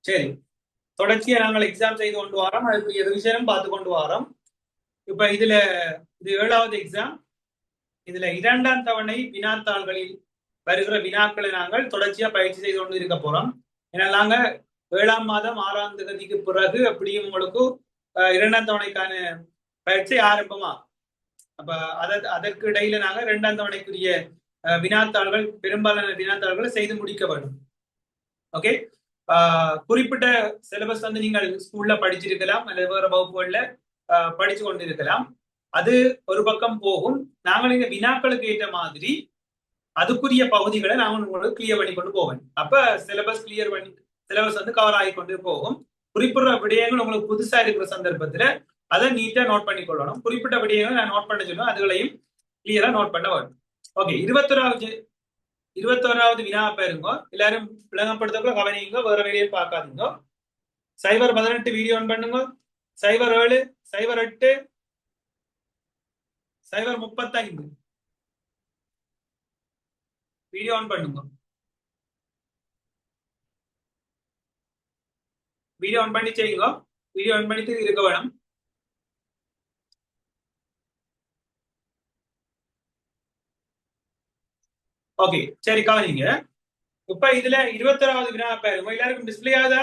சரி, தொடர்ச்சியா நாங்கள் எக்ஸாம் செய்து கொண்டு வரோம். அதுக்கு ரிவிஷனும் பார்த்து கொண்டு வரோம். இப்ப இது 7வது எக்ஸாம். இதுல 2ஆம் தவணை வினாத்தாள்களில் வருகிற வினாக்களை நாங்கள் தொடர்ச்சியா பயிற்சி செய்து கொண்டு இருக்க போறோம். ஏன்னா நாங்க 7ஆம் மாதம் 6ஆம் தேதிக்கு பிறகு அப்படியும் உங்களுக்கு 2ஆம் தவணைக்கான பயிற்சி ஆரம்பமா. அப்ப அதற்கு இடையில நாங்க 2ஆம் தவணைக்குரிய வினாத்தாள்கள், பெரும்பாலான வினாத்தாள்களை செய்து முடிக்க வேண்டும். ஓகே, குறிப்பிட்ட சிலபஸ் வந்து நீங்கள் ஸ்கூல்ல படிச்சிருக்கலாம் அல்லது வேற வகுப்புகள்ல படிச்சு கொண்டிருக்கலாம். அது ஒரு பக்கம் போகும். நாங்கள் இந்த வினாக்களுக்கு ஏற்ற மாதிரி அதுக்குரிய பகுதிகளை நாங்கள் உங்களுக்கு கிளியர் பண்ணி கொண்டு போவேன். அப்ப சிலபஸ் வந்து கவர் ஆகி கொண்டு போகும். குறிப்பிட்ட விடயங்கள் உங்களுக்கு புதுசா இருக்கிற சந்தர்ப்பத்துல அதை நீட்டா நோட் பண்ணி கொள்ளணும். குறிப்பிட்ட விடயங்களை நான் நோட் பண்ண சொல்லுவேன், அதுகளையும் கிளியரா நோட் பண்ண வேண்டும். ஓகே, 21வது வினா பாருங்க. எல்லாரும் விளங்கப்படுத்தக்குள்ள கவனிங்க, வேற வேலையை பார்க்காதீங்க. 018 வீடியோ ஆன் பண்ணுங்க. 07 08 035 வீடியோ ஆன் பண்ணுங்க. வீடியோ ஆன் பண்ணி செய்யுங்க. வீடியோ ஆன் பண்ணிட்டு இருக்க வேணும். ஓகே, சரி கவனிங்க. இப்ப இதுல 21வது வினா பாருங்க. எல்லாருக்கும் டிஸ்பிளே ஆகுதா?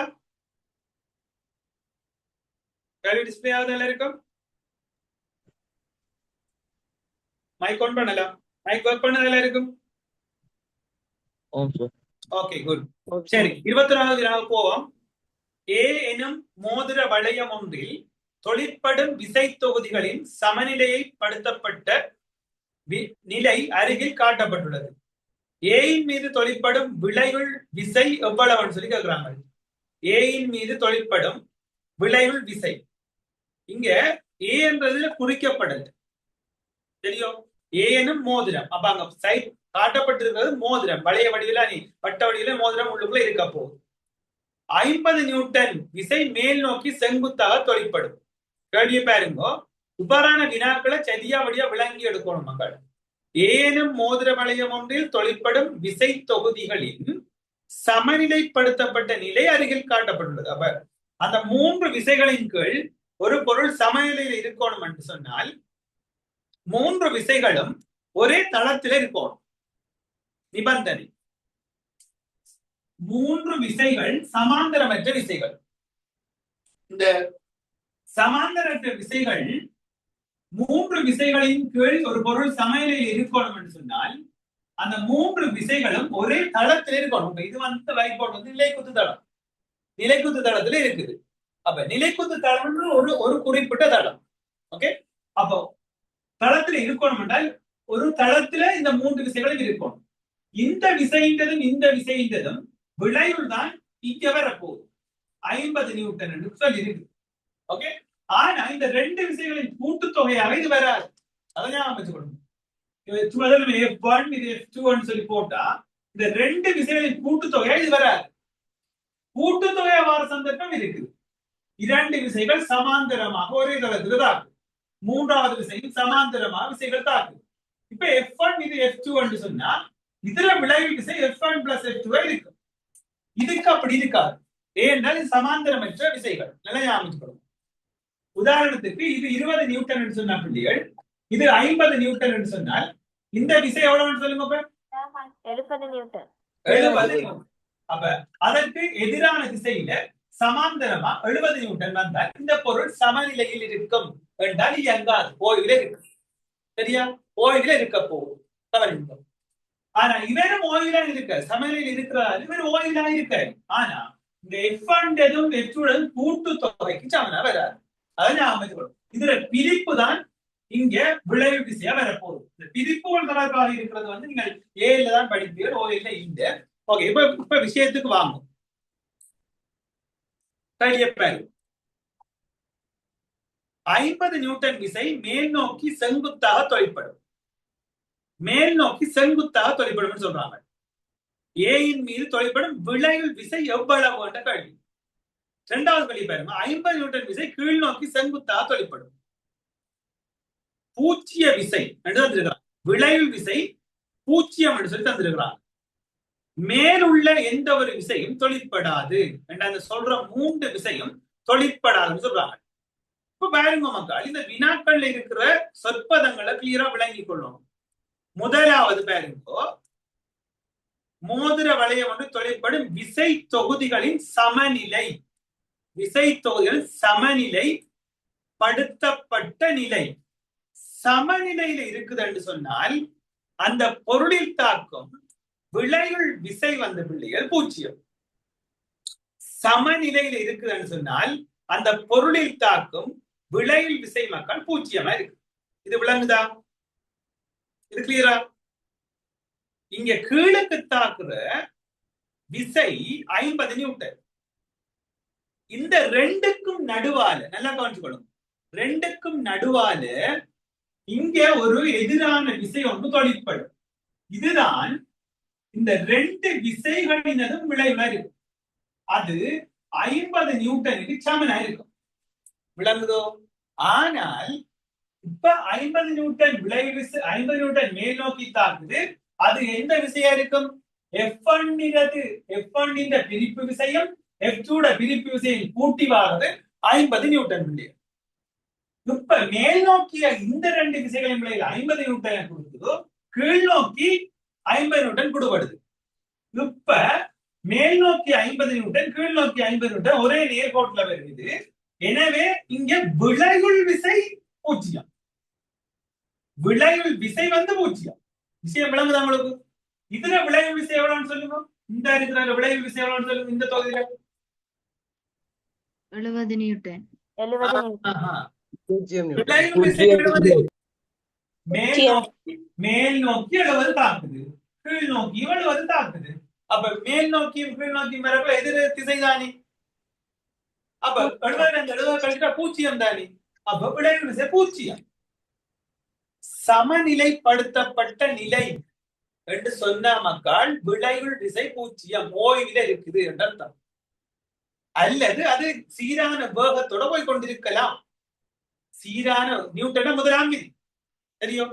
டிஸ்பிளே ஆகுதா எல்லாருக்கும்? மைக் ஆன் பண்ணலாம். மைக் ஒர்க் பண்ணது எல்லாருக்கும்? Okay, good. சரி, 21வது வினாவுக்கு போவோம். ஏ எனும் மோதிர வளையம் ஒன்றில் தொழிற்படும் விசை தொகுதிகளின் சமநிலையை படுத்தப்பட்ட நிலை அருகில் காட்டப்பட்டுள்ளது. ஏயின் மீது தொழிற்படும் விளைவுள் விசை எவ்வளவுன்னு சொல்லி கேட்கிறாங்க. ஏயின் மீது தொழிற்படும் விளைவுள் விசை இங்க ஏ என்றதுல குறிக்கப்படல, தெரியும்? ஏ எனும் மோதிரம். அப்ப அங்க சைட் காட்டப்பட்டிருக்கிறது மோதிரம், வளைய வடிவில வட்ட வடிவில மோதிரம் உள்ளுக்குள்ள இருக்க போகுது. 50 நியூட்டன் விசை மேல் நோக்கி செங்குத்தாக தொழிற்படும். கேள்வியை பாருங்க. உபரான வினாக்களை சரியா வழியா விளங்கி எடுக்கணும் மக்கள். ஏனும் மோதிர வளையம் ஒன்றில் தொழிற்படும் விசை தொகுதிகளின் சமநிலைப்படுத்தப்பட்ட நிலை அருகில் காட்டப்பட்டுள்ளது. அப்ப அந்த 3 விசைகளின் கீழ் ஒரு பொருள் சமநிலையில் இருக்கணும் என்று சொன்னால் 3 விசைகளும் ஒரே தளத்தில் இருக்கணும். நிபந்தனை 3 விசைகள் சமாந்தரமற்ற விசைகள். இந்த சமாந்தரமற்ற விசைகள் 3 விசைகளின் கீழ் ஒரு பொருள் சமநிலையில் இருக்கணும் என்று சொன்னால் அந்த 3 விசைகளும் ஒரே தளத்தில் இருக்கணும். இது வந்து வைட்போர்ட் வந்து நிலைக்குத்து தளம். நிலைக்குத்து தளத்துல இருக்குது. அப்ப நிலைக்குத்து தளம் ஒரு குறிப்பிட்ட தளம். ஓகே, அப்போ தளத்துல இருக்கணும் என்றால் ஒரு தளத்துல இந்த 3 விசைகளும் இருக்கணும். இந்த விசைன்றதும் இந்த விசைன்றதும் விளைவுள் தான் இங்க வரப்போகுது. 50 நியூட்டன் என்று சொல்லி இருக்கு. ஓகே, ஆனா இந்த 2 விசைகளின் கூட்டுத்தொகையாக இது வராது. அதை ஞாபகம் வச்சுக்கணும். F1 இது F2 சொல்லி போட்டா இந்த 2 விசைகளின் கூட்டுத்தொகையா இது வராது. கூட்டுத்தொகையா வர சந்தர்ப்பம் இருக்குது. 2 விசைகள் சமாந்தரமாக ஒரே தளத்தில் தாக்கு. 3வது விசையும் சமாந்தரமாக விசைகள் தாக்கு. இப்ப F1 இது F2 சொன்னா இதுல விளைவு விசை F1 plus F2 இருக்கு. இதுக்கு அப்படி இருக்காது. ஏனென்றால் இது சமாந்தரமற்ற விசைகள். நல்லா ஞாபகம். உதாரணத்துக்கு இது 20 நியூட்டன் என்று சொன்ன பிள்ளைகள், இது 50 நியூட்டன் என்று சொன்னால் இந்த விசை எவ்வளவு சொல்லுங்க? 70 நியூட்டன். 70 நியூட்டன். அப்ப அதற்கு எதிரான திசையில சமாந்தரமா 70 நியூட்டன் வந்தால் இந்த பொருள் சமநிலையில் இருக்கும் என்றால் இயங்காது, ஓய்வுல இருக்கு. சரியா? ஓய்வுல இருக்க போகுது. ஆனா இவரும் ஓய்வுல இருக்க, சமநிலையில் இருக்கிறாரு, இவர் ஓய்வுல இருக்க. ஆனா இந்த F1 F2 கூட்டு தொகைக்கு சமனா வராது. அதை ஞாபகம். இதுல பிரிப்பு தான் இங்க விளைவு விசையா வரப்போகுது. இந்த பிரிப்புகள் தொடர்பாக இருக்கிறது வந்து நீங்கள் ஏல தான் படிப்பீர்கள், ஓயில இந்த. ஓகே, இப்ப விஷயத்துக்கு வாங்க. 50 நியூட்டன் விசை மேல் நோக்கி செங்குத்தாக தொழிற்படும். மேல் நோக்கி செங்குத்தாக தொழிற்படும் சொல்றாங்க. ஏயின் மீது தொழிற்படும் விளைவு விசை எவ்வளவு என்ற கேள்வி. 2வது கேள்வி பாருங்க. 50 நியூட்டன் விசை கீழ் நோக்கி செங்குத்தாக தொழிற்படும். பூச்சிய விசை என்று தந்திருக்கிறார். விளைவு விசை பூச்சியம் என்று சொல்லி தந்திருக்கிறார். மேலுள்ள எந்த ஒரு விசையும் தொழிற்படாது என்ற அந்த சொல்ற 3 விசையும் தொழிற்படாதுன்னு சொல்றாங்க. இப்ப பாருங்க மக்கள், இந்த வினாக்கள்ல இருக்கிற சொற்பதங்களை கிளியரா விளங்கிக் கொள்ளணும். முதலாவது பாருங்க, மோதிர வளையம் வந்து தொழிற்படும் விசை தொகுதிகளின் சமநிலை. விசை தொகுதிகள் சமநிலை படுத்தப்பட்ட நிலை. சமநிலையில இருக்குது என்று சொன்னால் அந்த பொருளில் தாக்கும் விளையுள் விசை வந்த பிள்ளைகள் 0. சமநிலையில இருக்குதுன்னு சொன்னால் அந்த பொருளில் தாக்கும் விளையுள் விசை மக்கள் 0 இருக்கு. இது விளங்குதா? இது கிளியரா? இங்க கீழுக்கு தாக்குற விசை 50 நியூட்டன். இந்த ரெண்டுக்கும் நடுவால நல்லா கவனிச்சுக்கணும், ரெண்டுக்கும் நடுவால இங்க ஒரு எதிரான விசை ஒன்று தொழிற்படும். இதுதான் இந்த 2 விசைகளினதும் விளைவுல இருக்கும். அது 50 நியூட்டனுக்கு சமனா இருக்கும். விளங்குதோ? ஆனால் இப்ப 50 நியூட்டன் விளைவு விசை 50 நியூட்டன் மேல் நோக்கி தாக்குது. அது எந்த விசையா இருக்கும்? F1 இந்த பிரிப்பு விசையும் F2 பிரிப்பு விசையும் கூட்டி வாரது 50 நியூட்டன் விளைவு. இப்ப மேல் நோக்கிய இந்த 2 விசைகளின் விளைவு 50 நியூட்டனை கொடுக்குதோ, கீழ் நோக்கி 50 நியூட்டன் கொடுபடுது. இப்ப மேல் நோக்கி 50 நியூட்டன், கீழ் நோக்கி 50 நியூட்டன் ஒரே நேர்கோட்டுல வருது. எனவே இங்க விளைவுள் விசை 0. விளைவுள் விசை வந்து 0. விஷயம் விளங்குதா உங்களுக்கு? இதுல விளைவு விசை எவ்வளவுன்னு சொல்லுங்க. இந்த இருக்கிற விளைவு விசை எவ்வளவுன்னு சொல்லுங்க. இந்த தொகுதியில 70 நியூட்டன். 70 நியூட்டன். விளைவு விசை 70. மேல் நோக்கி 70 தாக்குது, கீழ் நோக்கி 70 தாக்குது. அப்ப மேல் நோக்கியும் கீழ் நோக்கியும் வரப்ப எதிர் திசை தானே. அப்ப 70 கழிச்சா 0 தானே. அப்ப விளைவு விசை 0. சமநிலைப்படுத்தப்பட்ட நிலை என்று சொன்ன மக்கள் விளைவுள் விசை 0 ஓய்வில இருக்குது என்ற அர்த்தம். அல்லது அது சீரான வேகத்தோட போய் கொண்டிருக்கலாம். சீரான நியூட்டன முதலாம் விதி தெரியும்.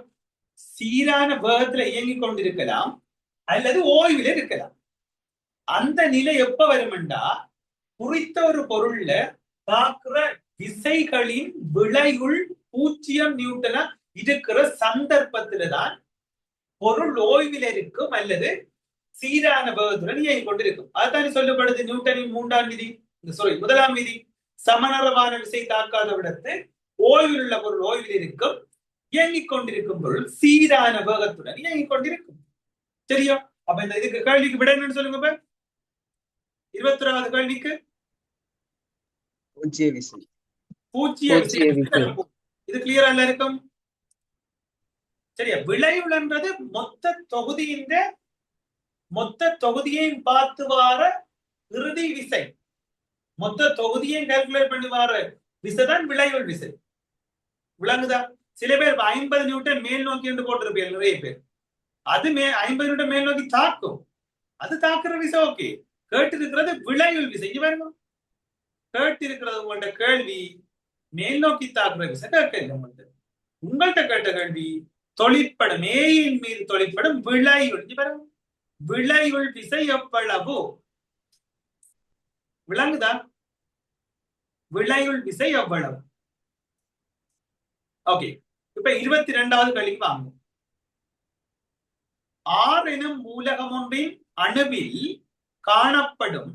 சீரான வேகத்துல இயங்கிக் கொண்டிருக்கலாம் அல்லது ஓய்வில இருக்கலாம். அந்த நிலை எப்ப வரும்டா, குறித்த ஒரு பொருள்ல தாக்குற விசைகளின் விளைவுள் 0 நியூட்டனா இருக்கிற சந்தர்ப்பத்துல தான் பொருள் ஓய்வில் இருக்கும் அல்லது சீரான வேகத்துடன் இயங்கிக் கொண்டிருக்கும். அதுதான் சொல்லப்படுது நியூட்டனின் 3ஆம் விதி, முதலாம் விதி. சமனரமான விசை தாக்காத விடத்து ஓய்வில் உள்ள பொருள் ஓய்வில் இருக்கும், இயங்கிக் கொண்டிருக்கும் பொருள் சீரான வேகத்துடன் இயங்கிக் கொண்டிருக்கும். சரியா? அப்ப இந்த இதுக்கு கேள்விக்கு விட என்னன்னு சொல்லுங்க. 21வது கேள்விக்கு பூஜ்ஜிய விசை. இது கிளியரா இல்ல இருக்கும்? சரியா? விளைவுன்றது மொத்த தொகுதியையும் பார்த்து வார இறுதி விசை. மொத்த தொகுதியையும் கால்குலேட் பண்ணி வார விசைதான் விளைவுள் விசை. விளங்குதா? சில பேர் 50 நியூட்டன் மேல் நோக்கி என்று போட்டிருப்பீங்க நிறைய பேர். அது 50 நியூட்டன் மேல் நோக்கி தாக்கும். அது தாக்குற விசை ஓகே. கேட்டு இருக்கிறது விளைவுள் விசை. பாருங்க, கேட்டு இருக்கிறது உங்கள்ட்ட கேள்வி மேல் நோக்கி தாக்குற விசை கேட்க. உங்கள்கிட்ட கேட்ட கேள்வி தொழிற்படும் மேயின் மீது தொழிற்படும் விளைவுள். பாருங்க, விளைவுள் விசை எவ்வளவு? விளங்குதா? விளைவுள் விசை எவ்வளவு? ஓகே. இப்ப 22வது கேள்விக்கு வாங்க. R எனும் மூலகம் ஒன்றின் அணுவில் காணப்படும்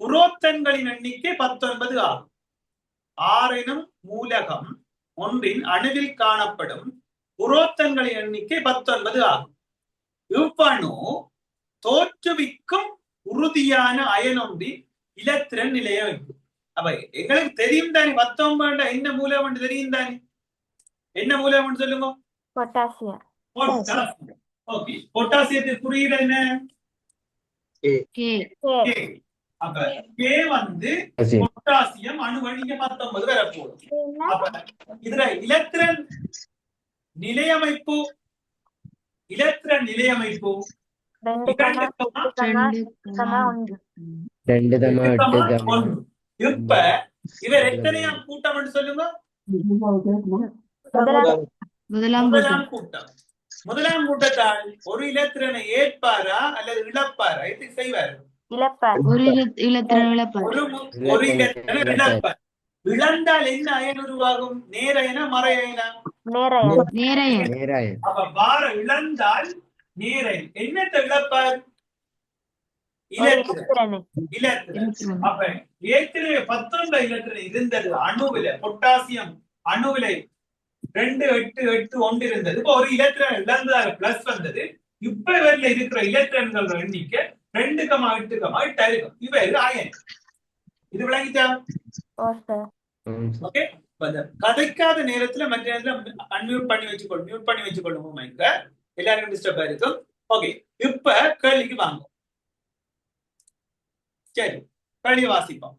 புரோத்தன்களின் எண்ணிக்கை 19 ஆகும். R எனும் மூலகம் ஒன்றின் அணுவில் காணப்படும் புரோத்தன்களின் எண்ணிக்கை 19 ஆகும். இவ்வணு தோற்றுவிக்கும் உறுதியான அயன் ஒன்றின் இலத்திரன் நிலைய வைக்கும். அப்ப எங்களுக்கு தெரியும் தானே 19 என்ன மூலகம் தெரியும் தானே. என்ன மூலகம் சொல்லுங்க? பொட்டாசியம். ஓகே. பொட்டாசியத்தின் குறியீடு என்ன? கே. அப்ப கே வந்து பொட்டாசியம் அணுவன் 19 வரப்போகுது. அப்ப இதுல இலத்திரன் நிலையமைப்பு 2:1. இப்ப இவர் எத்தனையாம் கூட்டம் சொல்லுங்க? முதலாம் கூட்டம். முதலாம் கூட்டத்தால் ஒரு இலத்திரனை ஏற்பாரா அல்லது இழப்பாரா எப்படி செய்வார்? இழப்பார். இலத்திரன் இழப்பார். ஒரு இலத்திரனை இழப்பார். இழந்தால் என்ன அயன் உருவாகும்? நேரயனா மறையனா? நேரையன். நேராயன். அப்ப வார இழந்தால் நேரயன். என்னத்தை இழப்பார்? இலத்திரன். இலத்திரன். அப்ப ஏற்கனவே 19 இலத்திரன் இருந்தது அணுவில, பொட்டாசியம் அணுவில 2 8 8 ஒன்று இருந்தது. இப்ப ஒரு இலத்திரன் இழந்ததாக பிளஸ் வந்தது. இப்ப இவர்ல இருக்கிற இலத்திரன்கள் எண்ணிக்கை 2,8,8 இருக்கும். இவ அயன். இது விளங்கிட்டா? ஓகே. கதைக்காத நேரத்துல மற்ற நேரத்துல அன்மியூட் பண்ணி வச்சுக்கொள்ளும், மியூட் பண்ணி வச்சுக்கொள்ளும். எல்லாருக்கும் டிஸ்டர்ப் ஆயிருக்கும். ஓகே, இப்ப கேள்விக்கு வாங்க. சரி, கேள்வி வாசிப்போம்.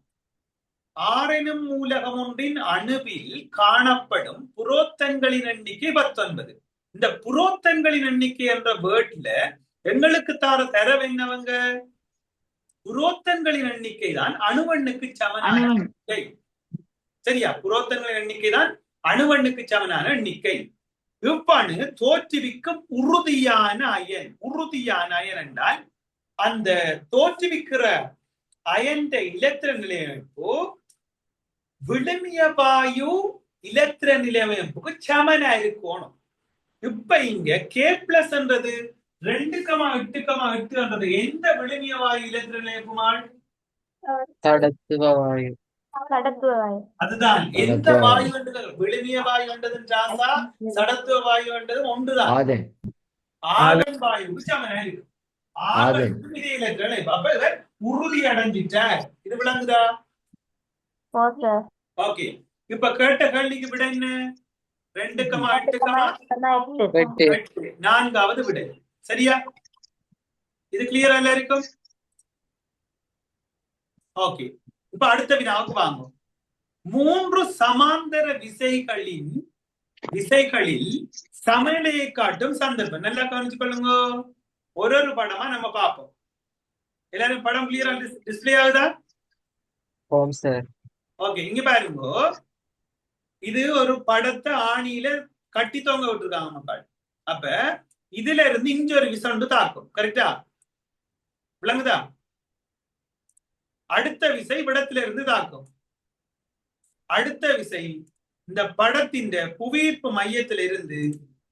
ஆரெனும் மூலகம் ஒன்றின் அணுவில் காணப்படும் புரோத்தன்களின் எண்ணிக்கை 19. இந்த புரோத்தன்களின் எண்ணிக்கை என்ற வேர்ட்ல எங்களுக்கு தரவு என்னவங்க? புரோத்தன்களின் எண்ணிக்கை தான் அணுவண்ணுக்கு சமனான எண்ணிக்கை. சரியா? புரோத்தன்களின் எண்ணிக்கை தான் அணுவண்ணுக்கு சமனான எண்ணிக்கை. இவ்வணு தோற்றுவிக்கும் உறுதியான அயன். உறுதியான அயன் என்றால் அந்த தோற்றுவிக்கிற அயன் இலத்திர நிலையமைப்பு விழுமிய வாயு இலத்திர நிலையமைப்புக்கு சமனா இருக்கணும். இப்ப இங்க கே பிளஸ் என்றது 2,8,8 எந்த விழுமிய வாயு இலத்திர நிலையமைப்புமாள்? தடத்துவ வாயு. அதுதான். எந்த வாயு என்றது? விழுமிய வாயு என்றது ஜாசா, சடத்துவ வாயு என்றது ஒன்றுதான். ஆதன் வாயுக்கு சமனா இருக்கு. ஆதனுக்கும் இதே இலத்திர நிலையமைப்பு. அப்ப இவர் உறுதி அடைஞ்சிட்டார். இது விளங்குதா? ஓகே. இப்ப கேட்ட கேள்விக்கு விட என்ன? 2,8,8 நான்காவது விடை. சரியா? இது கிளியரா எல்லாருக்கும்? ஓகே. இப்ப அடுத்த வினாவுக்கு வாங்க. 3 சமாந்தர விசைகளில் சமநிலையை காட்டும் சந்தர்ப்பம். நல்லா கவனிச்சு கொள்ளுங்க. ஒரு படமா நம்ம பார்ப்போம். எல்லாரும் படம் கிளியரா டிஸ்பிளே ஆகுதா? ஓகே, இங்க பாருங்க. இது ஒரு படத்தை ஆணியில கட்டி தொங்க விட்டுருக்காங்க மக்கள். அப்ப இதுல இருந்து இங்க ஒரு விசை ஒன்று தாக்கும். கரெக்டா? விளங்குதா? அடுத்த விசை விடத்துல இருந்து தாக்கும். அடுத்த விசை இந்த படத்தின் புவியீர்ப்பு மையத்தில இருந்து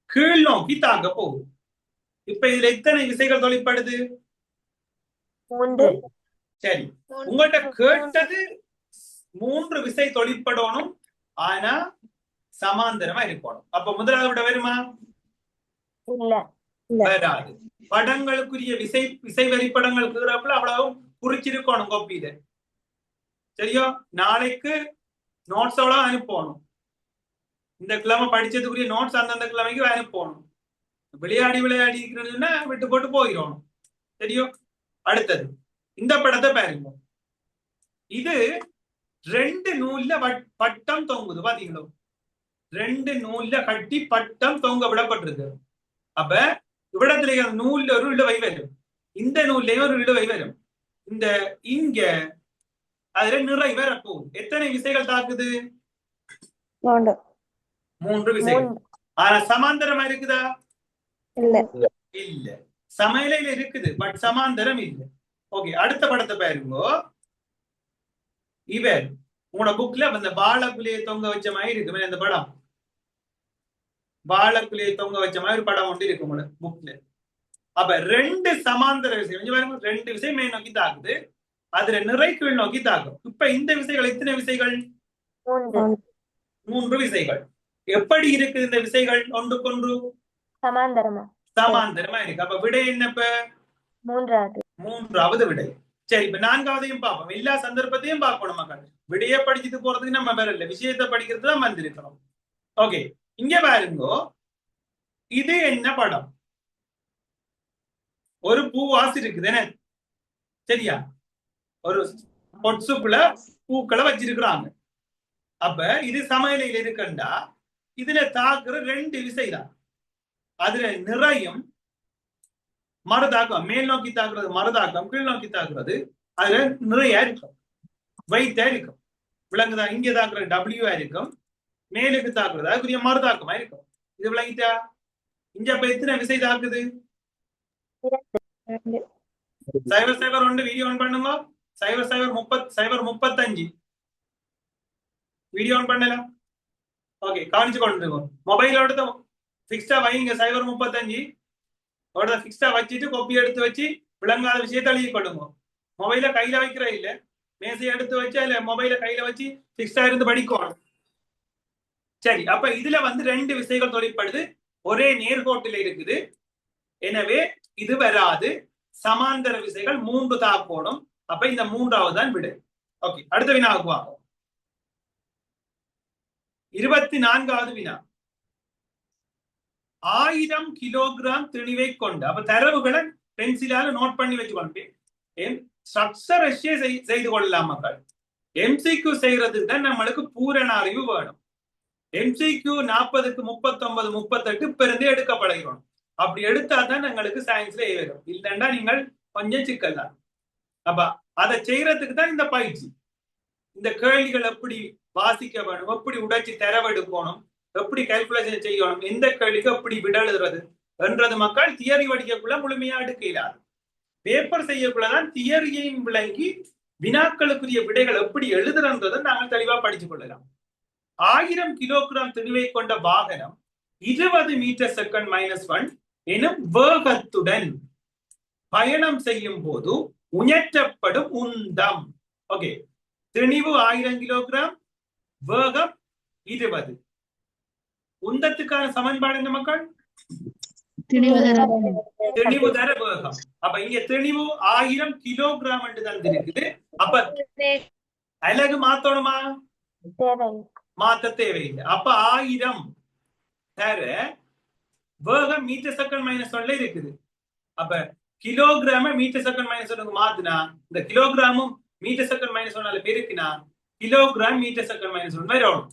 கீழ் நோக்கி தாக்க போகுது. இப்ப இதுல எத்தனை விசைகள் தொழிற்படுது? சரி, உங்கள்கிட்ட கேட்டது 3 விசை தொழிற்படணும், ஆனா சமாந்தரமா இருக்கணும். அப்ப முதலாவது விட வருமா? வராது. படங்களுக்குரிய விசை வரிப்படங்களுக்கு அவ்வளவு குறிச்சிருக்கணும் கோப்பியில. சரியா? நாளைக்கு நோட்ஸ் அவ்வளவு அனுப்பணும். இந்த கிழமை படிச்சதுக்குரிய நோட்ஸ் அந்தந்த கிழமைக்கு அனுப்பணும். விளையாடி இருக்கிறதுன்னா விட்டு போட்டு போயிடணும். சரியோ? அடுத்தது இந்த படத்தை பாருங்க. இது 2 நூல்ல பட்டம் தொங்குது. பாத்தீங்களோ? 2 நூல்ல கட்டி பட்டம் தொங்க விடப்பட்டிருக்கு. அப்ப இவ்விடத்துல நூல்ல ஒரு இழுவை வரும், இந்த நூல்லையும் ஒரு இழுவை வரும். இந்த இங்க அதுல நிறை வரப்போகும். எத்தனை விசைகள் தாக்குது? 3 விசைகள். ஆனா சமாந்தரமா இருக்குதா? இல்ல. சமநிலையில இருக்குது, பட் சமாந்தரம் இல்ல. ஓகே, அடுத்த படத்தை பாருங்க. இவர் உங்களோட புக்ல அந்த வாழைக்குள்ளையை தொங்க வச்ச மாதிரி இருக்கு. அந்த படம் வாழைக்குள்ளையை தொங்க வச்ச மாதிரி ஒரு படம் ஒன்று இருக்கு உங்களோட புக்ல. அப்ப 2 சமாந்தர விசை, 2 விசை மேல் நோக்கி தாக்குது. அதுல நிறை கீழ் நோக்கி தாக்கும். இப்ப இந்த விசைகள் எத்தனை விசைகள்? 3 விசைகள். எப்படி இருக்கு இந்த விசைகள்? ஒன்றுக்கொன்று சமாந்தரமா இருக்கு. அப்ப விடை என்ன? இப்ப மூன்றாவது விடை. சரி, இப்ப 4வதையும் பார்ப்போம். எல்லா சந்தர்ப்பத்தையும் பார்க்கணும் மக்கள். விடையை படிச்சுட்டு போறதுக்கு நம்ம வேற இல்ல, விஷயத்தை படிக்கிறது தான் வந்திருக்கிறோம். ஓகே, இங்க பாருங்க. இது என்ன படம்? ஒரு பூவாசி இருக்குது என்ன? சரியா? ஒரு பொட்சுக்குள்ள பூக்களை வச்சிருக்கிறாங்க. அப்ப இது சமநிலையில இருக்குண்டா இதுல தாக்குற 2 விசை தான். அதுல நிறையும் மறுதாக்கம், மேல் நோக்கி தாக்குறது மறுதாக்கம், கீழ் நோக்கி தாக்குறது அதுல நிறைய இருக்கும், வைத்தா இருக்கும். விளங்குதா? இங்க தாக்குறது W இருக்கும், மேலுக்கு தாக்குறது அதுக்குரிய மறுதாக்கமா இருக்கும். இது விளங்கிட்டா? இங்க அப்ப எத்தனை விசை தாக்குது? 2 001 வீடியோ ஆன் பண்ணுங்க. 0035 வீடியோ ஆன் பண்ணலாம். ஓகே, காமிச்சு கொண்டு மொபைலோட பிக்ஸ்டா வைங்க. 035 பிக்ஸ்டா வச்சுட்டு கொப்பி எடுத்து வச்சு விளங்காத விஷயத்தை எழுதி கொள்ளுங்க. மொபைல கையில வைக்கிற இல்ல, மேசையை எடுத்து வச்சு இல்ல மொபைல கையில வச்சு பிக்ஸ்டா இருந்து படிக்கணும். சரி, அப்ப இதுல வந்து 2 விசைகள் தொழிற்படுது, ஒரே நேர்கோட்டில் இருக்குது. எனவே இது வராது. சமாந்தர விசைகள் 3 தாக்கோடும். அப்ப இந்த 3வது தான் விடு. ஓகே, அடுத்த வினாவுக்கு வாங்க. 24வது வினா. 1000 கிலோகிராம் திணிவை கொண்டு, அப்ப தரவுகளை பென்சிலால நோட் பண்ணி வச்சுக்கொண்டு ஸ்ட்ரக்சர் செய்து கொள்ளலாம் மக்கள். எம்சிக்யூ செய்யறதுக்கு தான் நம்மளுக்கு பூரண அறிவு வேணும். எம்சிக்யூ 40க்கு 39 38 பிறந்து எடுக்க பழகிறோம். அப்படி எடுத்தா தான் எங்களுக்கு சயின்ஸ்ல ஏறும். இல்லைன்னா நீங்கள் கொஞ்சம் சிக்கல் தான். அப்ப அதை செய்யறதுக்கு தான் இந்த பயிற்சி. இந்த கேள்விகள் எப்படி வாசிக்க வேணும், எப்படி உடைச்சி தரவெடுக்கணும், எப்படி கால்குலேஷன் செய்யணும், எந்த கேள்விக்கு எப்படி விட எழுதுறது என்றது மக்கள் தியரி வடிக்கக்குள்ள முழுமையா எடுக்கிறார். பேப்பர் செய்யக்குள்ளதான் தியரியையும் விளங்கி வினாக்களுக்குரிய விடைகள் எப்படி எழுதுறன்றதை நாங்கள் தெளிவா படிச்சு கொள்ளலாம். 1000 கிலோகிராம் திணிவை கொண்ட வாகனம் 20 மீட்டர் செகண்ட் -1 எனும் வேகத்துடன் பயணம் செய்யும் போது உயர்த்தப்படும் உந்தம். ஓகே, திணிவு 1000 கிலோகிராம், வேகம் 20. உந்தத்துக்கான சமன்பாடு என்ன மக்கள்? திணிவு தர வேகம். அப்ப இங்க திணிவு 1000 கிலோகிராம் என்று தந்திருக்குது. அப்ப அலகு மாத்தணுமா? மாத்த தேவையில்லை. அப்ப 1000 தர வேகம் மீட்டர் செகண்ட் -1 இருக்குது. அப்ப கிலோகிராம மீட்டர் செகண்ட் -1 மாத்தினா இந்த கிலோகிராமும் மீட்டர் செகண்ட் -1 பெருக்கினா கிலோகிராம் மீட்டர் செகண்ட் -1 வரும்.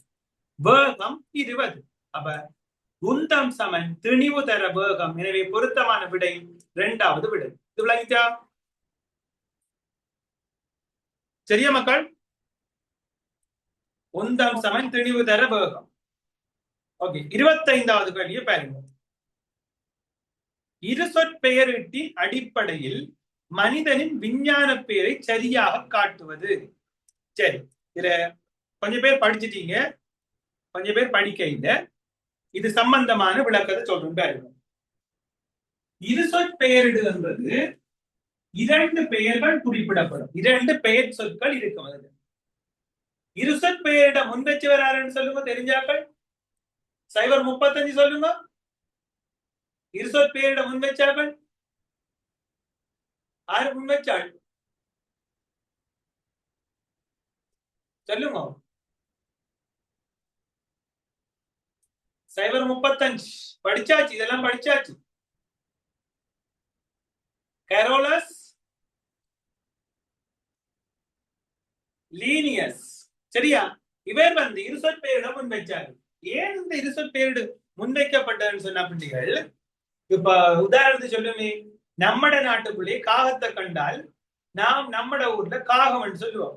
வேகம் 20. அப்ப உந்தம் சமன் திணிவு தர வேகம். எனவே பொருத்தமான விடை 2வது விடை. இது விளங்கிட்டா? சரியா மக்கள்? உந்தம் சமன் திணிவு தர வேகம். ஓகே, 25வது கேள்வியை பாருங்க. இரு சொற்பெயரிட்டின் அடிப்படையில் மனிதனின் விஞ்ஞான பெயரை சரியாக காட்டுவது. சரி, இதுல கொஞ்சம் பேர் படிச்சுட்டீங்க, கொஞ்சம் பேர் படிக்க இல்லை. இது சம்பந்தமான விளக்கத்தை சொல்றேன் பாருங்க. இரு சொற்பெயரிடு என்பது 2 பெயர்கள் குறிப்பிடப்படும். 2 பெயர் சொற்கள் இருக்கும். இரு சொற்பெயரிட முன் வச்சு வராருன்னு சொல்லுங்க தெரிஞ்சாக்கள். 035 சொல்லுங்க. இரு சொற்பெயரிட முன் வச்சார்கள் ஆறு முன் வச்சாள் சொல்லுங்க. 035 படிச்சாச்சு, இதெல்லாம் படிச்சாச்சு. கேரோலஸ், லீனியஸ். சரியா? இவர் வந்து இருசொற்பெயரிட முன் வச்சாரு. ஏன் இந்த இருசொற்பெயரிடு முன்வைக்கப்பட்டதுன்னு சொன்ன பிள்ளைகள், இப்ப உதாரணத்துக்கு சொல்லுமே, நம்மட நாட்டுக்குள்ளே காகத்தை கண்டால் நாம் நம்மட ஊர்ல காகம் சொல்லுவோம்,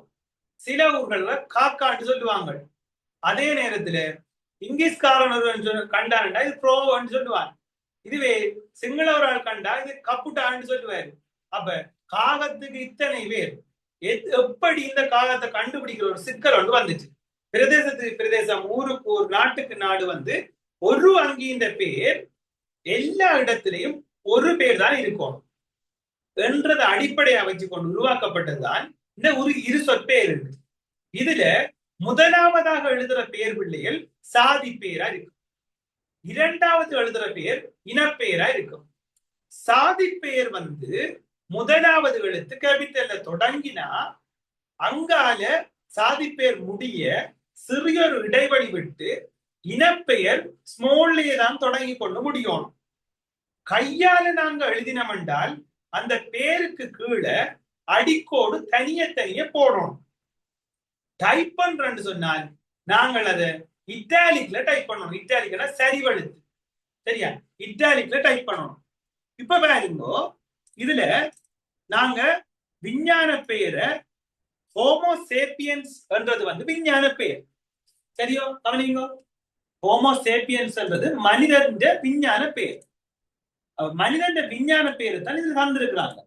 சில ஊர்கள்ல காக்கான்னு சொல்லுவாங்க. அதே நேரத்துல இங்கிலீஷ்காரன் கண்டாண்டா இது ப்ரோன்னு சொல்லுவாங்க. இதுவே சிங்களவரால் கண்டா இது கப்புட்டான்னு சொல்லுவாரு. அப்ப காகத்துக்கு இத்தனை பேர், எப்படி இந்த காகத்தை கண்டுபிடிக்கிற ஒரு சிக்கல் ஒன்று வந்துச்சு. பிரதேசத்துக்கு பிரதேசம், ஊருக்கு ஊர், நாட்டுக்கு நாடு வந்து ஒரு அங்கின்ற பேர் எல்லா இடத்திலையும் ஒரு பேர் தான் இருக்கும் என்றதை அடிப்படையா வச்சு கொண்டு உருவாக்கப்பட்டதுதான் இந்த ஒரு இரு சொற்பெயர் இருக்கு. இதுல முதலாவதாக எழுதுற பெயர் பிள்ளைகள் சாதி பெயரா இருக்கும், இரண்டாவது எழுதுற பெயர் இனப்பெயரா இருக்கும். சாதி பெயர் வந்து முதலாவது எழுத்து கேபிட்டல்ல தொடங்கினா அங்கால சாதி பெயர் முடிய சிறியொரு இடைவெளி விட்டு இனப்பெயர் ஸ்மால்லே தான் தொடங்கி கொண்டு முடியும். கையால நாங்க எழுதினோம் என்றால் அந்த பேருக்கு கீழே அடிக்கோடு தனிய தனிய போடணும். டைப் பண்றேன்னு சொன்னால் நாங்கள் அதை இட்டாலிக்ல டைப் பண்ணணும். இட்டாலிக்னா சரிவெழுத்து, சரியா? இட்டாலிக்ல டைப் பண்ணணும். இப்ப பாருங்க, இதுல நாங்க விஞ்ஞான பெயரை ஹோமோசேப்பியன்ஸ் என்றது வந்து விஞ்ஞான பெயர், சரியோ? கவனிங்க, ஹோமோசேப்பியன்ஸ் என்றது மனிதன் விஞ்ஞான பெயர். மனிதன் விஞ்ஞான பேரு தான் இது தந்திருக்கிறாங்க.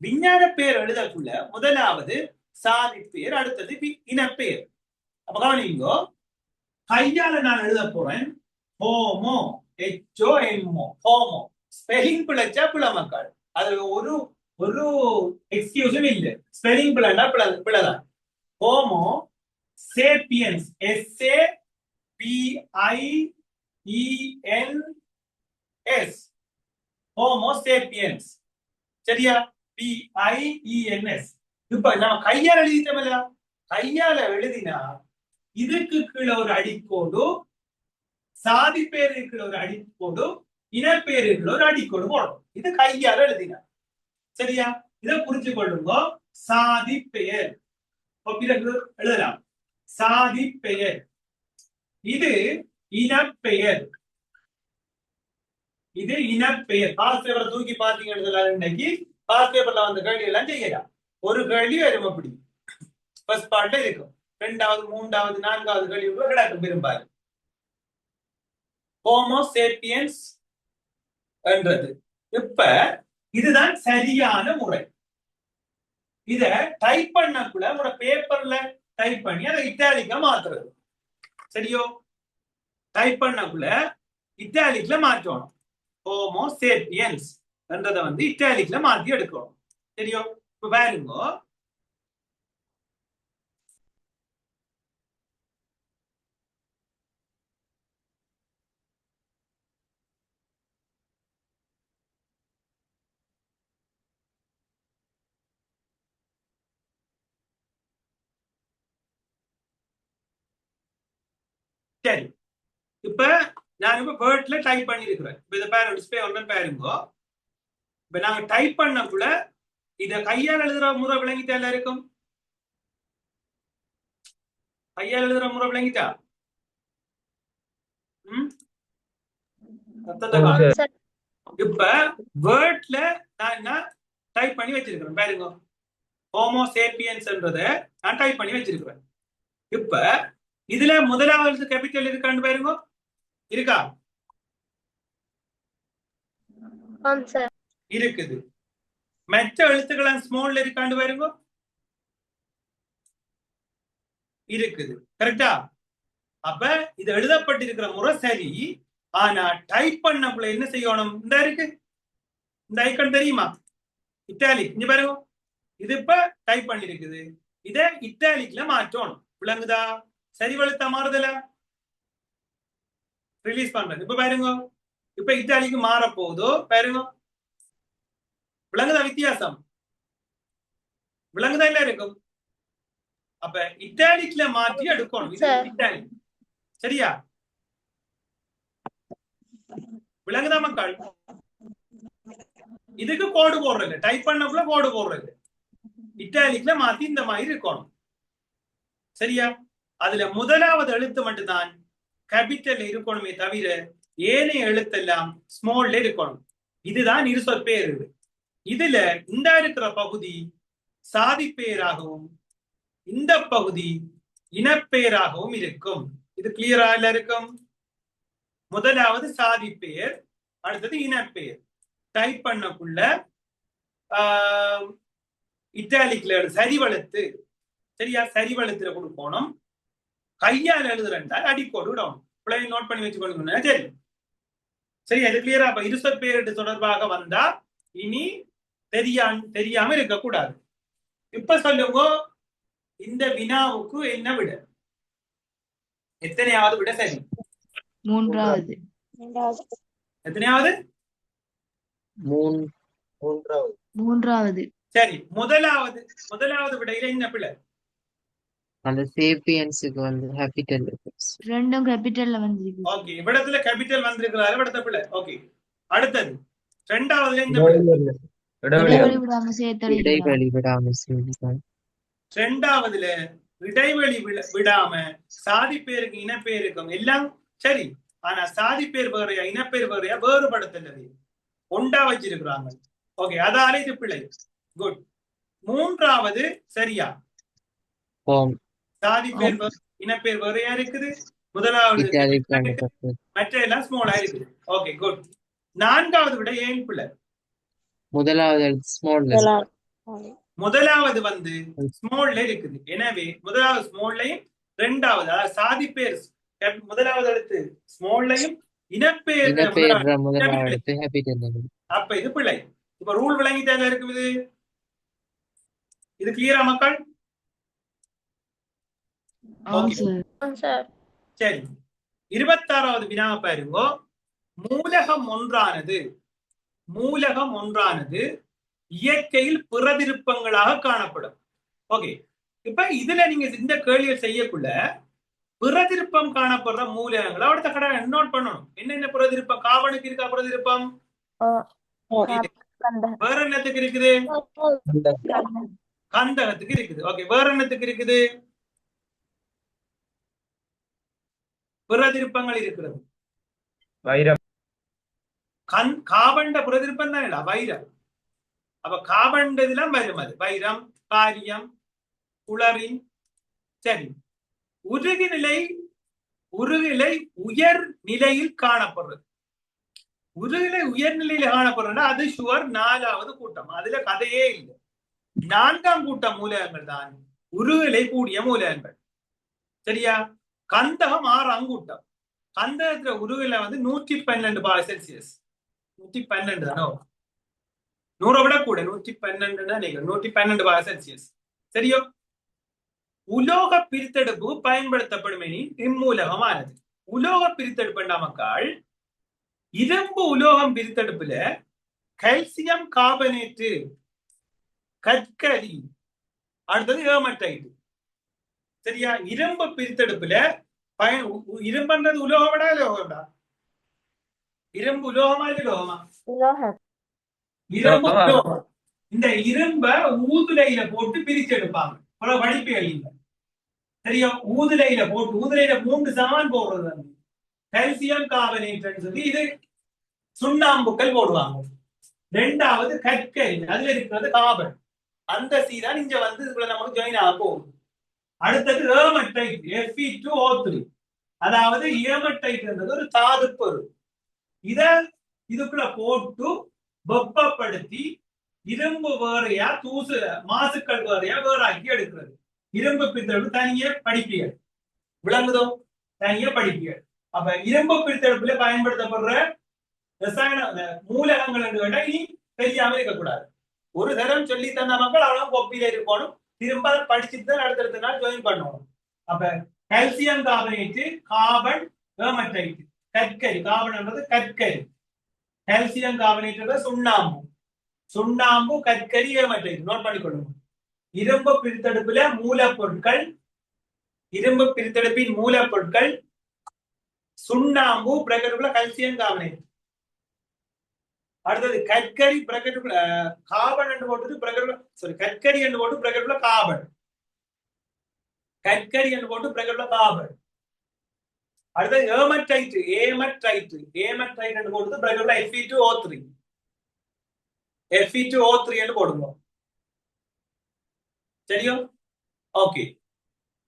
விஞ்ஞான பேர் எழுதக்குள்ள முதலாவது சாதி பேர், அடுத்தது இனப்பேர். அப்ப கவனிங்கோ, கையால நான் எழுத போறேன் ஹோமோ, HOMO, ஹோமோ. ஸ்பெல்லிங் பிழைச்சா பிழை மக்கள், அது ஒரு ஒரு எக்ஸ்கியூஸும் இல்லை. ஸ்பெல்லிங் பிழைனா பிழைதான். Homo sapiens, SAPIENS, homo sapiens. சரியா? PIENS. இப்ப நம்ம கையால எழுதிட்டோம்ல, கையால எழுதினா இதுக்கு கீழே ஒரு அடிக்கோடு, சாதி பேருக்கு ஒரு அடிக்கோடு, இனப்பேருக்கு ஒரு அடிக்கோடு போடும். இது கையால எழுதினா. சரியா? இதை புரிஞ்சு கொள்ளுங்க. சாதி பெயர் பிறகு எழுதலாம். சாதி பெயர், இது இனப்பெயர். இது இனப்பெயர். பாஸ் பேப்பரை தூக்கி பாத்தீங்கன்னா இன்னைக்கு பாஸ் பேப்பர்ல வந்த கேள்வி எல்லாம் செய்யலாம். ஒரு கேள்வி வரும், அப்படி ஃபர்ஸ்ட் பார்ட்ல இருக்கும். 2வது 3வது 4வது கேள்வி கிடக்கும் பெரும்பாலும். ஹோமோ சேப்பியன்ஸ் என்றது. இப்ப இதுதான் சரியான முறை. இத டைப் பண்ணக்குள்ள உங்களோட பேப்பர்ல டைப் பண்ணி அதை இட்டாலிக்கா மாத்துறது. சரியோ? டைப் பண்ணக்குள்ள இட்டாலிக்ல மாற்றணும். ஹோமோ சேப்பியன்ஸ் என்றதை வந்து இட்டாலிக்ல மாத்தி எடுக்கணும். சரியோ? இப்ப பாருங்க, சரி. இப்ப நான் இப்ப வேர்ட்ல டைப் பண்ணிருக்கிறேன். இப்ப இதை பாருங்க, டிஸ்பிளே ஒன்று பாருங்க. இப்ப நாங்க டைப் பண்ணக்குள்ள இத கையால் எழுதுற முறை விளங்கிட்டா எல்லாருக்கும்? கையால் எழுதுற முறை விளங்கிட்டா? இப்ப வேர்ட்ல நான் என்ன டைப் பண்ணி வச்சிருக்கிறேன் பாருங்க. ஹோமோ சேப்பியன்ஸ்ன்றத நான் டைப் பண்ணி வச்சிருக்கிறேன். இப்ப இதுல முதலாவது கேபிட்டல் இருக்கான்னு பாருங்க. இருக்கா? இருக்குது. மற்ற எழுத்துக்கள் ஸ்மால்ல இருக்கான்னு பாருங்க. இருக்குது. கரெக்டா? அப்ப இது எழுதப்பட்டிருக்கிற முறை சரி. ஆனா டைப் பண்ணக்குள்ள என்ன செய்யணும்? இந்த இருக்கு, இந்த ஐக்கன் தெரியுமா? இட்டாலிக். இங்க பாருங்க, இது இப்ப டைப் பண்ணிருக்குது. இத இட்டாலிக்ல மாற்றணும். விளங்குதா? சரி வழுத்தா மாறுதல ரிலீஸ் பண்றது. இப்ப பாருங்க, இப்ப இட்டாலிக்கு மாற போகுதோ பாருங்க. விளங்குதா வித்தியாசம்? விளங்குதா இல்ல இருக்கும்? அப்ப இட்டாலிக்ல மாற்றி எடுக்கணும். இது இட்டாலிக். சரியா? விளங்குதா மக்கள்? இதுக்கு கோடு போடுறது, டைப் பண்ணக்குள்ள கோடு போடுறது. இட்டாலிக்ல மாத்தி இந்த மாதிரி இருக்கணும். சரியா? அதுல முதலாவது எழுத்து மட்டும்தான் கேபிட்டல் இருக்கணுமே தவிர ஏனைய எழுத்தெல்லாம் ஸ்மால்ல இருக்கணும். இதுதான் இருசொற் பேர். இதுல இந்த இருக்கிற பகுதி சாதி பெயராகவும் இந்த பகுதி இனப்பெயராகவும் இருக்கும். இது கிளியரா இல்ல இருக்கும்? முதலாவது சாதி பெயர், அடுத்தது இனப்பெயர். டைப் பண்ணக்குள்ள இட்டாலிக்ல சரிவழுத்து. சரியா? சரிவழுத்துல கொடுக்கணும். கையால் எழுதுறா அடிக்கோடு விடணும். பிள்ளை நோட் பண்ணி வச்சுக்கொள்ளுங்க. சரி சரி, அது கிளியரா? அப்ப இருசொற் பெயரிட்டு தொடர்பாக வந்தா இனி தெரியாம இருக்கக்கூடாது. இப்ப சொல்லுங்க, இந்த வினாவுக்கு என்ன விட? எத்தனையாவது விட சரி? மூன்றாவது. எத்தனையாவது? மூன்றாவது. சரி, முதலாவது விடையில என்ன பிள்ளை? அந்த சேப்பியன்ஸுக்கு வந்து கேபிட்டல் இருக்கு. ரெண்டும் கேபிட்டல்ல வந்திருக்கு. ஓகே, விடத்துல கேபிட்டல் வந்திருக்கிறாரு, விடத்த பிள்ளை. ஓகே, அடுத்தது இரண்டாவதுல என்ன பிள்ளை? இடைவெளி விடாம சேர்த்தல். இடைவெளி விடாம சேர்த்தல். இரண்டாவதுல இடைவெளி விடாம சாதி பேருக்கு இனப்பேருக்கும் எல்லாம் சரி. ஆனா சாதி பேர் வேறையா இனப்பேர் வேறையா வேறுபடுத்தல் ஒண்டா வச்சிருக்கிறாங்க. ஓகே, அதால இது பிள்ளை. குட். மூன்றாவது சரியா? சாதி பேர் இனப்பேர் வேறையா இருக்குது. முதலாவது மற்ற எல்லாம் ஸ்மாலா இருக்குது. Okay, good. நான்காவது விட ஏன் பிள்ளை? முதலாவது ஸ்மால் முதலாவது வந்து ஸ்மால்ல இருக்குது. எனவே முதலாவது ஸ்மால்லையும் இரண்டாவது அதாவது சாதி பேர் முதலாவது எழுத்து ஸ்மால்லையும் இனப்பேர் முதலாவது எழுத்து கேபிட்டல். அப்ப இது பிள்ளை. இப்ப ரூல் விளங்கிட்டாங்க இருக்குது. இது கிளியரா மக்கள்? சரி, 26வது வினா பாருங்க. மூலகம் ஒன்றானது இயற்கையில் பிரதிருப்பங்களாக காணப்படும். ஓகே, இப்ப இதுல நீங்க இந்த கேள்வியை செய்யக்குள்ள பிரதிருப்பம் காணப்படுற மூலகங்களை அடுத்த கடை நோட் பண்ணணும். என்னென்ன பிரதிருப்பம்? காவனுக்கு இருக்கா பிரதிருப்பம்? வேற என்னத்துக்கு இருக்குது? கந்தகத்துக்கு இருக்குது. ஓகே, வேற என்னத்துக்கு இருக்குது? பிரதிருப்பங்கள் இருக்கிறது. வைரம். காபண்ட பிரதிருப்பம் தான் இல்ல வைரம். அப்ப காபண்டதுலாம் வரும். அது வைரம், காரியம், குளரின். சரி, உருகுநிலை உயர் நிலையில் காணப்படுறது. உருகுநிலை உயர்நிலையில காணப்படுறதுன்னா அது சுவர் 4வது கூட்டம். அதுல கதையே இல்லை. 4ஆம் கூட்டம் மூலகங்கள் தான் உருகுநிலை கூடிய மூலகங்கள். சரியா? கந்தகம் 6ஆம் கூட்டம். கந்தகத்துல உருகுல வந்து 112°C. 112 தானோ? 100 விட கூட 112°C. சரியோ? உலோக பிரித்தெடுப்பு பயன்படுத்தப்படும் எனில் இம்மூலகமானது. உலோக பிரித்தெடுப்பு மக்கள் இரும்பு உலோகம் பிரித்தெடுப்புல கல்சியம் கார்பனேட்டு, கற்கரி, அடுத்தது ஏமட்டைடு. சரியா? இரும்பு பிரித்தெடுப்புல இரும்புன்றது உலோகம்டா லோகம்டா? இரும்பு உலோகமா இல்ல லோகமா? இரும்பு உலோகம். இந்த இரும்ப ஊதுலையில போட்டு பிரிச்சு எடுப்பாங்க. வடிப்புகள் இல்லை. சரியா? ஊதுலையில போட்டு ஊதுலையில 3 சாமான் போடுறது. கல்சியம் கார்பனேட் சொல்லி இது சுண்ணாம்புக்கள் போடுவாங்க. 2வது கற்கரி, அதுல இருக்கிறது கார்பன். அந்த சீதான் இங்க வந்து இதுக்குள்ள நமக்கு ஜாயின் ஆக போகுது. அடுத்தது ஏமட்டைட், Fe2O3. அதாவது ஏமட்டைட்ன்றது ஒரு தாது பொருள். இத இதுக்குள்ள போட்டு வெப்பப்படுத்தி இரும்பு வேறையா தூசு மாசுக்கள் வேறையா வேறாக்கி எடுக்கிறது. இரும்பு பிரித்தெடுப்பு தனியே படிப்பியல். விளங்குதோ? தனியே படிப்பியல். அப்ப இரும்பு பிரித்தெடுப்புல பயன்படுத்தப்படுற ரசாயன மூலகங்கள் என்று கேட்டா இனி தெரியாம இருக்கக்கூடாது. ஒரு தரம் சொல்லி தந்த மக்கள் அவ்வளவு கொப்பியில இருக்கணும். திரும்ப படிச்சுட்டு தான் அடுத்தடுத்த நாள் ஜாயின் பண்ணணும். அப்ப கல்சியம் கார்பனேட்டு, கார்பன், ஏமட்டைட், கற்கரி. கார்பன் கற்கரி, கால்சியம் கார்பனேட் சுண்ணாம்பு, சுண்ணாம்பு, கற்கரி, ஏமட்டைட். நோட் பண்ணிக்கொள்ளணும். இரும்பு பிரித்தெடுப்புல மூலப்பொருட்கள், இரும்பு பிரித்தெடுப்பின் மூலப்பொருட்கள் சுண்ணாம்பு, பிரகடப்புல கல்சியம் கார்பனேட். அடுத்தது கற்கரி, பிரகடப்புல கார்பன் என்று போட்டு பிரகடப்புல கற்கரி என்று போட்டு பிரகடப்புல கார்பன், கற்கரி என்று போட்டு பிரகடப்புல கார்பன். அடுத்தது ஏமட்டைட், ஏமட்டைட் என்று போட்டு பிரகடப்புல Fe2O3, Fe2O3 என்று போடுங்க. சரியோ? ஓகே,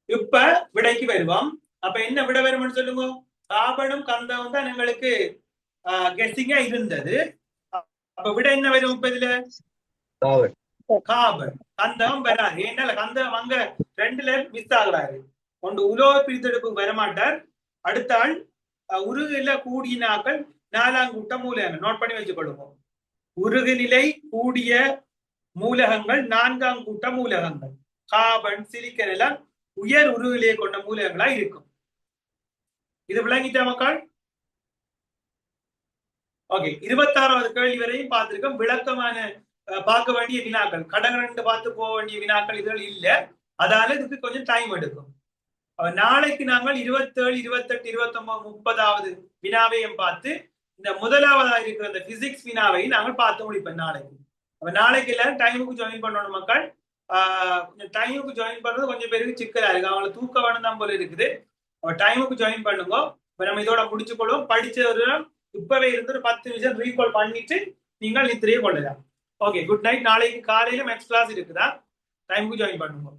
இப்ப விடைக்கு வருவோம். அப்ப என்ன விட வரும்னு சொல்லுங்க. கார்பனும் கந்தகம் தான் எங்களுக்கு கெஸ்டிங்கா இருந்தது. அப்ப விட என்ன வரும்? இப்ப இதுல கார்பன், கந்தகம் வராது. ஏன்னா கந்தகம் அங்க 2ல மிஸ் ஆகுறாரு. ஒன்று உலோக பிரித்தெடுப்பு வரமாட்டார். அடுத்த ஆள் உருகுல கூடினாக்கள் 4ஆம் கூட்டம் மூலகங்கள். நோட் பண்ணி வச்சு கொள்ளுவோம். உருகுநிலை கூடிய மூலகங்கள் 4ஆம் கூட்ட மூலகங்கள். கார்பன், சிலிக்கன் எல்லாம் உயர் உருகுநிலையை கொண்ட மூலகங்களா இருக்கும். இது விளங்கிட்டா மக்கள்? ஓகே, 26வது கேள்வி வரையும் பார்த்திருக்கோம். விளக்கமான பார்க்க வேண்டிய வினாக்கள், கடகரண்டு பார்த்து போக வேண்டிய வினாக்கள் இதுகள் இல்ல. அதால இதுக்கு கொஞ்சம் டைம் எடுக்கும். நாளைக்கு நாங்கள் 27, 28, 29, 30வது வினாவையும் பார்த்து இந்த முதலாவதா இருக்கிற இந்த பிசிக்ஸ் வினாவையும் நாங்கள் பார்த்து முடிப்போம் நாளைக்கு. நாளைக்கு எல்லாரும் டைமுக்கு ஜாயின் பண்ணணும் மக்கள். டைமுக்கு ஜாயின் பண்றது கொஞ்சம் பேருக்கு சிக்கலா இருக்கு. அவங்களை தூக்க வேணும் தான் போல இருக்குது. டைமுக்கு ஜாயின் பண்ணுங்க. இப்ப நம்ம இதோட முடிச்சுக்கொள்வோம். படிச்சது இப்பவே இருந்து ஒரு 10 நிமிஷம் ரீகால் பண்ணிட்டு நீங்கள் நித்திரையை கொள்ளலாம். Okay, good night. நாளைக்கு காலையில மேக்ஸ் கிளாஸ் இருக்குதா? டைமுக்கு ஜாயின் பண்ணுங்க.